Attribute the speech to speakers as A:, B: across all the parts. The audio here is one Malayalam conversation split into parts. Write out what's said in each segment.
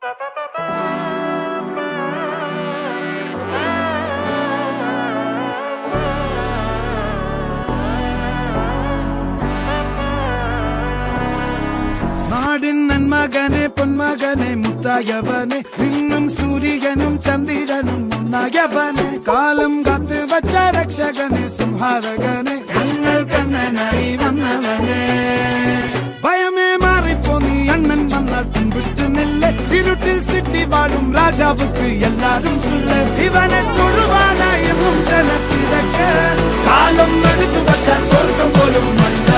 A: നാടിൻ നന്മകനെ പൊന്മകനെ മുത്തായവനെ നിന്നും സൂര്യനും ചന്ദ്രനും ഒന്നായവനെ കാലം കാത്ത് വച്ച രക്ഷകനെ സംഹാരകനെ ഞങ്ങൾ കണ്ണനായി വന്നവനെ ഭയമേ മാറിപ്പോ നീ അണ്ണൻ വന്നാൽ തുമ്പിട്ട് നെല്ല് ഇരുട്ടിൽ സിറ്റി വാഴും രാജാവുക്ക് എല്ലാരും സുല്ല് ഇവനെ തൊഴുവാനായി ജനത്തിരക്ക് കാലം എടുത്തു വച്ചാൽ സ്വർഗം പോലും മണ്ണ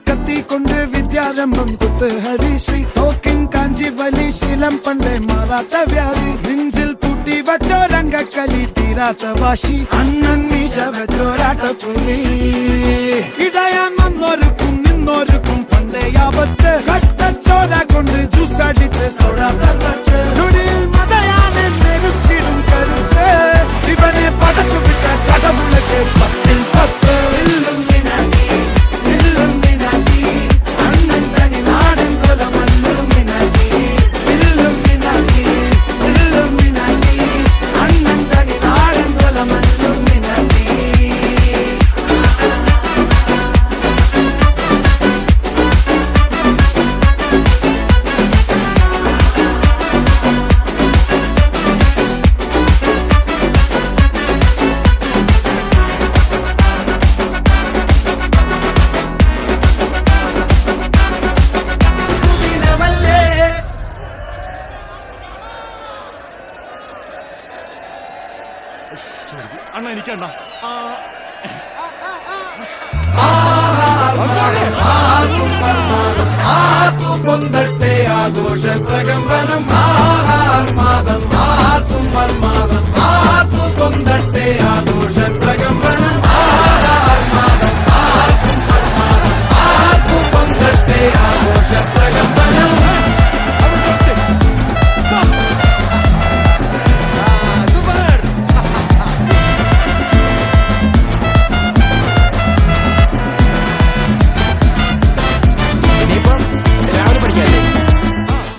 A: കത്തിക്കൊണ്ട് വിദ്യാരംഭം കുത്ത് ഹരിശ്രീ തോക്കിൻ കാഞ്ചി വലി ശീലം പണ്ടേ മാറാത്ത വ്യാധി നെഞ്ചിൽ പൂട്ടി വച്ചോരംഗക്കലി തീരാത്ത വാശി അണ്ണൻ മീശ വെച്ചോരാട്ടപ്പുലി ഇടയാൻ വന്നോർക്കും നിന്നോർക്കും പണ്ടേ ആപത്ത് കട്ടച്ചോര കൊണ്ട് ജ്യൂസ് അടിച്ച് സോഡ സർബത്ത് നൊടിയിൽ മതയാനെ മെരുക്കിടും കരുത്ത് ഇവനെ പടച്ചു വിട്ട കടമുളക്ക് 10-10
B: അണ്ണ എനിക്കണ്ണ
C: ആഘോഷ പ്രകമ്പനം